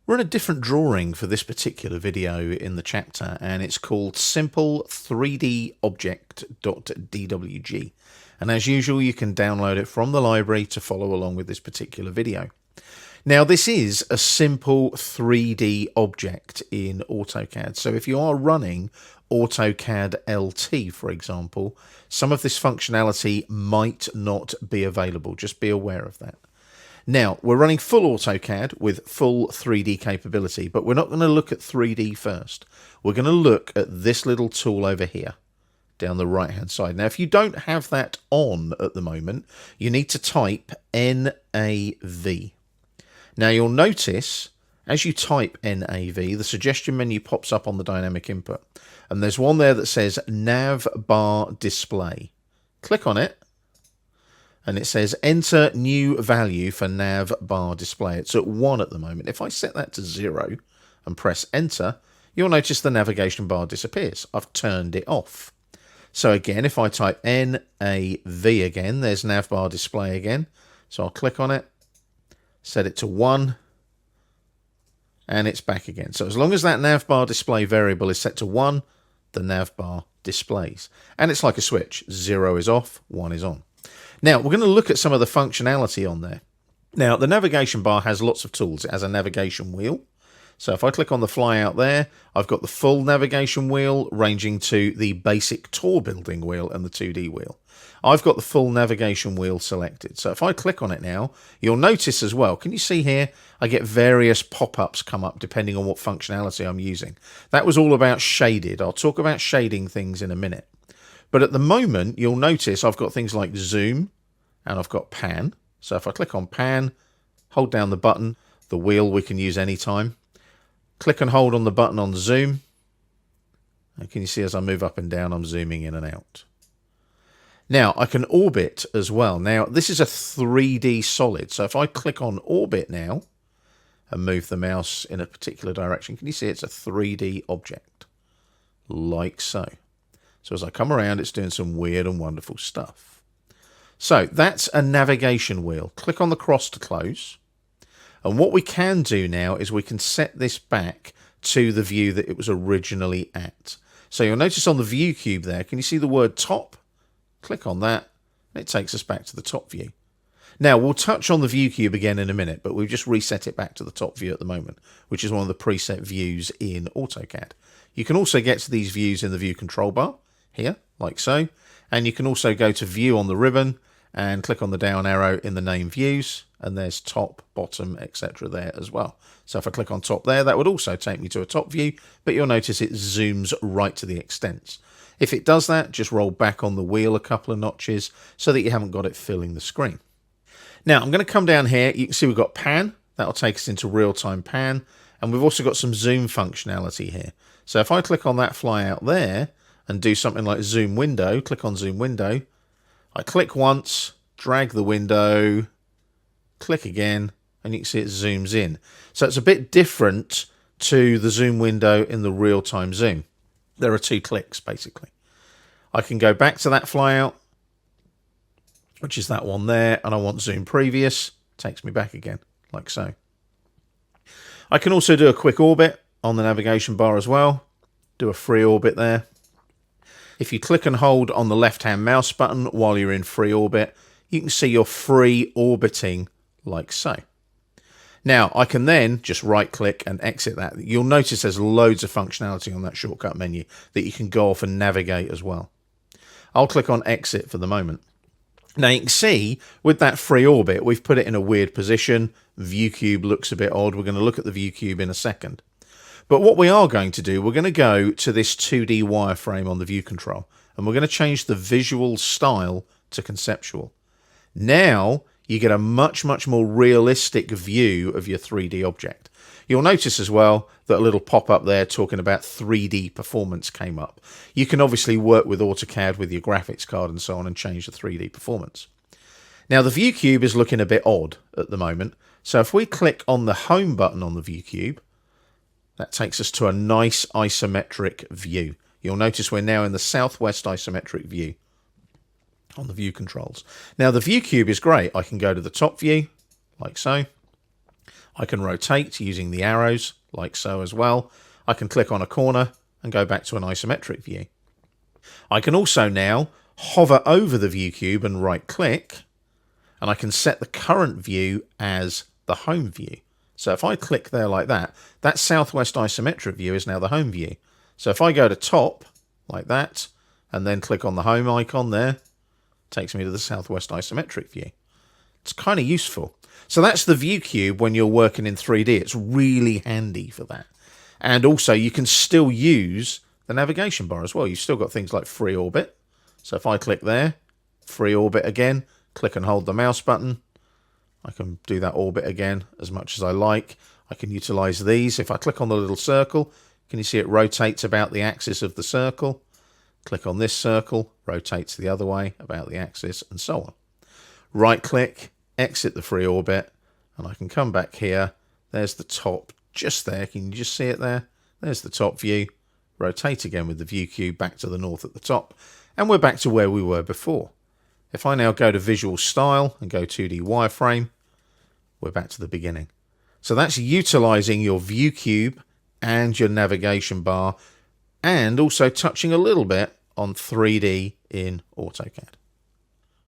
We're in a different drawing for this particular video in the chapter, and it's called Simple 3D Object.dwg. And as usual, you can download it from the library to follow along with this particular video. Now, this is a simple 3D object in AutoCAD. So if you are running AutoCAD LT, for example, some of this functionality might not be available. Just be aware of that. Now, we're running full AutoCAD with full 3D capability, but we're not going to look at 3D first. We're going to look at this little tool over here down the right-hand side. Now, if you don't have that on at the moment, you need to type NAV. Now, you'll notice as you type NAV, the suggestion menu pops up on the dynamic input, and there's one there that says Nav Bar Display. Click on it. And it says enter new value for nav bar display. It's at 1 at the moment. If I set that to 0 and press enter, you'll notice the navigation bar disappears. I've turned it off. So again, if I type NAV again, there's nav bar display again. So I'll click on it, set it to 1, and it's back again. So as long as that nav bar display variable is set to 1, the nav bar displays. And it's like a switch. 0 is off, 1 is on. Now, we're going to look at some of the functionality on there. Now, the navigation bar has lots of tools. It has a navigation wheel. So if I click on the flyout there, I've got the full navigation wheel ranging to the basic tour building wheel and the 2D wheel. I've got the full navigation wheel selected. So if I click on it now, you'll notice as well, can you see here, I get various pop-ups come up depending on what functionality I'm using. That was all about shaded. I'll talk about shading things in a minute. But at the moment, you'll notice I've got things like zoom and I've got pan. So if I click on pan, hold down the button, the wheel we can use anytime. Click and hold on the button on zoom. And can you see as I move up and down, I'm zooming in and out. Now, I can orbit as well. Now, this is a 3D solid. So if I click on orbit now and move the mouse in a particular direction, can you see it's a 3D object? Like so. So as I come around, it's doing some weird and wonderful stuff. So that's a navigation wheel. Click on the cross to close. And what we can do now is we can set this back to the view that it was originally at. So you'll notice on the ViewCube there, can you see the word top? Click on that, and it takes us back to the top view. Now, we'll touch on the ViewCube again in a minute, but we've just reset it back to the top view at the moment, which is one of the preset views in AutoCAD. You can also get to these views in the view control bar here, like so. And you can also go to view on the ribbon and click on the down arrow in the name views, and there's top, bottom, etc. there as well. So if I click on top there, that would also take me to a top view, but you'll notice it zooms right to the extents. If it does that, just roll back on the wheel a couple of notches so that you haven't got it filling the screen. Now I'm going to come down here. You can see we've got pan. That'll take us into real-time pan. And we've also got some zoom functionality here. So if I click on that flyout there and do something like zoom window, click on zoom window, I click once, drag the window, click again, and you can see it zooms in. So it's a bit different to the zoom window in the real-time zoom. There are 2 clicks, basically. I can go back to that flyout, which is that one there, and I want zoom previous. Takes me back again, like so. I can also do a quick orbit on the navigation bar as well. Do a free orbit there. If you click and hold on the left-hand mouse button while you're in free orbit, you can see you're free orbiting like so. Now, I can then just right-click and exit that. You'll notice there's loads of functionality on that shortcut menu that you can go off and navigate as well. I'll click on exit for the moment. Now, you can see with that free orbit, we've put it in a weird position. ViewCube looks a bit odd. We're going to look at the ViewCube in a second. But what we are going to do, we're going to go to this 2D wireframe on the view control, and we're going to change the visual style to conceptual. Now you get a much more realistic view of your 3D object. You'll notice as well that a little pop-up there talking about 3D performance came up. You can obviously work with AutoCAD with your graphics card and so on and change the 3D performance. Now the ViewCube is looking a bit odd at the moment. So if we click on the home button on the ViewCube, that takes us to a nice isometric view. You'll notice we're now in the southwest isometric view on the view controls. Now the ViewCube is great. I can go to the top view, like so. I can rotate using the arrows, like so as well. I can click on a corner and go back to an isometric view. I can also now hover over the ViewCube and right click, and I can set the current view as the home view. So if I click there like that, that southwest isometric view is now the home view. So if I go to top like that and then click on the home icon there, it takes me to the southwest isometric view. It's kind of useful. So that's the ViewCube when you're working in 3D. It's really handy for that. And also you can still use the navigation bar as well. You've still got things like free orbit. So if I click there, free orbit again, click and hold the mouse button, I can do that orbit again as much as I like. I can utilize these. If I click on the little circle, can you see it rotates about the axis of the circle? Click on this circle, rotates the other way about the axis, and so on. Right click, exit the free orbit, and I can come back here. There's the top just there. Can you just see it there? There's the top view. Rotate again with the ViewCube back to the north at the top, and we're back to where we were before. If I now go to Visual Style and go 2D Wireframe, we're back to the beginning. So that's utilizing your ViewCube and your navigation bar, and also touching a little bit on 3D in AutoCAD.